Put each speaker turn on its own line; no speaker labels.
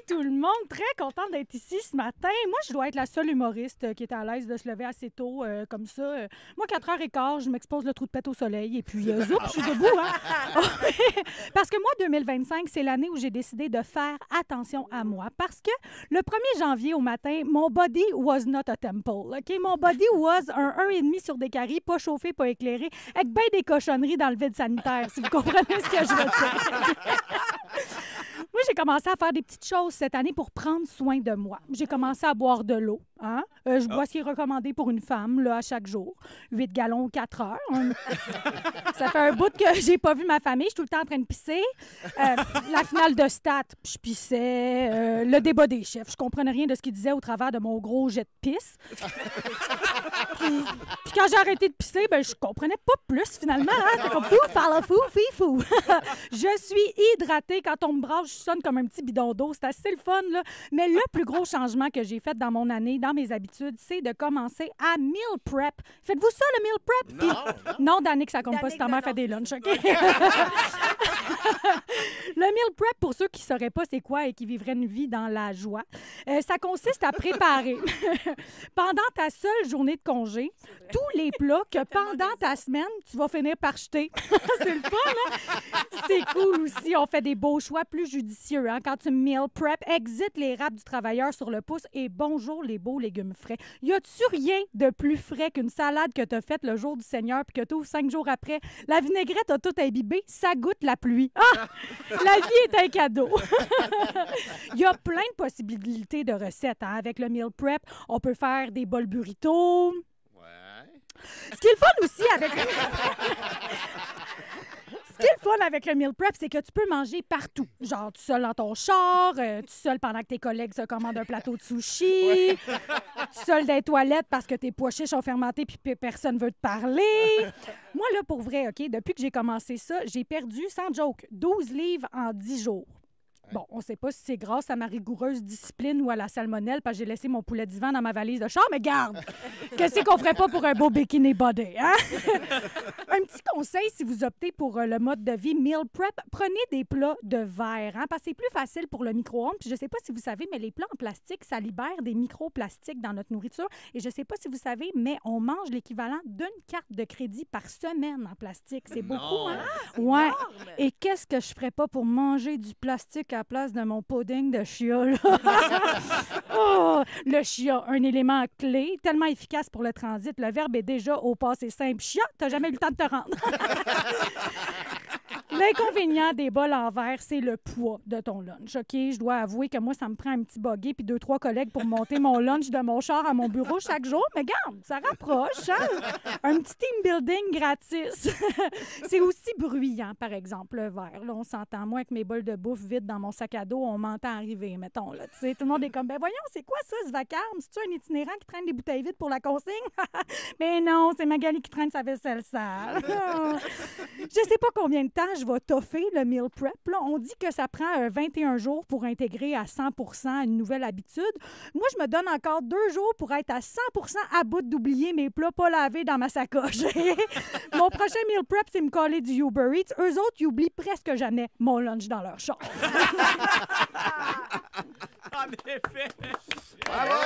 tout le monde, très contente d'être ici ce matin. Moi, je dois être la seule humoriste qui est à l'aise de se lever assez tôt comme ça. Moi, 4h15, je m'expose le trou de pète au soleil et puis zoup, je suis debout. Hein? Parce que moi, 2025, c'est l'année où j'ai décidé de faire attention à moi. Parce que le 1er janvier au matin, mon body was not a temple. OK? Mon body was un 1,5 sur des caries, pas chauffé, pas éclairé, avec bien des cochonneries dans le vide sanitaire, si vous comprenez ce que je veux dire. Moi, j'ai commencé à faire des petites choses cette année pour prendre soin de moi. J'ai commencé à boire de l'eau. Hein? Je bois ce qui est recommandé pour une femme là, à chaque jour. 8 gallons, 4 heures. Ça fait un bout que j'ai pas vu ma famille. Je suis tout le temps en train de pisser. La finale de stats, je pissais. Le débat des chefs, je comprenais rien de ce qu'ils disaient au travers de mon gros jet de pisse. Puis quand j'ai arrêté de pisser, ben, je comprenais pas plus finalement. Hein? C'est comme fou, parle fou, fifou. Je suis hydratée. Quand on me brasse, je sonne comme un petit bidon d'eau. C'est assez le fun, là. Mais le plus gros changement que j'ai fait dans mon année, dans mes habitudes, c'est de commencer à meal prep. Faites-vous ça, le meal prep? Non, Danick, ça compte pas si ta mère fait des lunchs, OK? Le meal prep, pour ceux qui ne sauraient pas c'est quoi et qui vivraient une vie dans la joie, ça consiste à préparer pendant ta seule journée de congé tous les plats que pendant ta semaine, tu vas finir par jeter. C'est le fun, hein? C'est cool aussi. On fait des beaux choix plus judicieux. Hein? Quand tu meal prep, exit les râpes du travailleur sur le pouce et bonjour les beaux légumes frais. Y a-tu rien de plus frais qu'une salade que tu as faite le jour du Seigneur puis que tu ouvres 5 jours après? La vinaigrette a tout imbibé, ça goûte la pluie. Ah! La vie est un cadeau. Il y a plein de possibilités de recettes. Hein? Avec le meal prep, on peut faire des bols burritos. Ce qui est le fun aussi avec Ce qui est le fun avec le meal prep, c'est que tu peux manger partout. Genre, tout seul dans ton char, tout seul pendant que tes collègues se commandent un plateau de sushi, tout seul dans les toilettes parce que tes pois chiches sont fermentés puis personne veut te parler. Moi, là, pour vrai, OK, depuis que j'ai commencé ça, j'ai perdu, sans joke, 12 livres en 10 jours. Bon, on ne sait pas si c'est grâce à ma rigoureuse discipline ou à la salmonelle parce que j'ai laissé mon poulet divan dans ma valise de char, mais garde! Qu'est-ce qu'on ferait pas pour un beau bikini body, hein? Un petit conseil, si vous optez pour le mode de vie meal prep, prenez des plats de verre, hein, parce que c'est plus facile pour le micro-ondes. Puis je ne sais pas si vous savez, mais les plats en plastique, ça libère des microplastiques dans notre nourriture. Et je ne sais pas si vous savez, mais on mange l'équivalent d'une carte de crédit par semaine en plastique. C'est beaucoup, hein? Ouais.
Énorme.
Et qu'est-ce que je ferais pas pour manger du plastique à la place de mon pudding de chia, là? Oh, le chia, un élément clé, tellement efficace pour le transit. Le verbe est déjà au passé simple. Chia, t'as jamais eu le temps de te rendre. L'inconvénient des bols en verre, c'est le poids de ton lunch. OK? Je dois avouer que moi, ça me prend un petit buggy puis 2-3 collègues pour monter mon lunch de mon char à mon bureau chaque jour. Mais regarde, ça rapproche. Hein? Un petit team building gratis. C'est aussi bruyant, par exemple, le verre. Là, on s'entend. Moi, avec mes bols de bouffe vides dans mon sac à dos, on m'entend arriver, mettons. Là, tout le monde est comme, ben voyons, c'est quoi ça, ce vacarme? C'est-tu un itinérant qui traîne des bouteilles vides pour la consigne? Ben non, c'est Magali qui traîne sa vaisselle sale. Je sais pas combien de temps je vais toffer le meal prep. Là, on dit que ça prend 21 jours pour intégrer à 100% une nouvelle habitude. Moi, je me donne encore 2 jours pour être à 100% à bout d'oublier mes plats pas lavés dans ma sacoche. Mon prochain meal prep, c'est me coller du Uber Eats. Eux autres, ils oublient presque jamais mon lunch dans leur char.
En effet.
Bravo!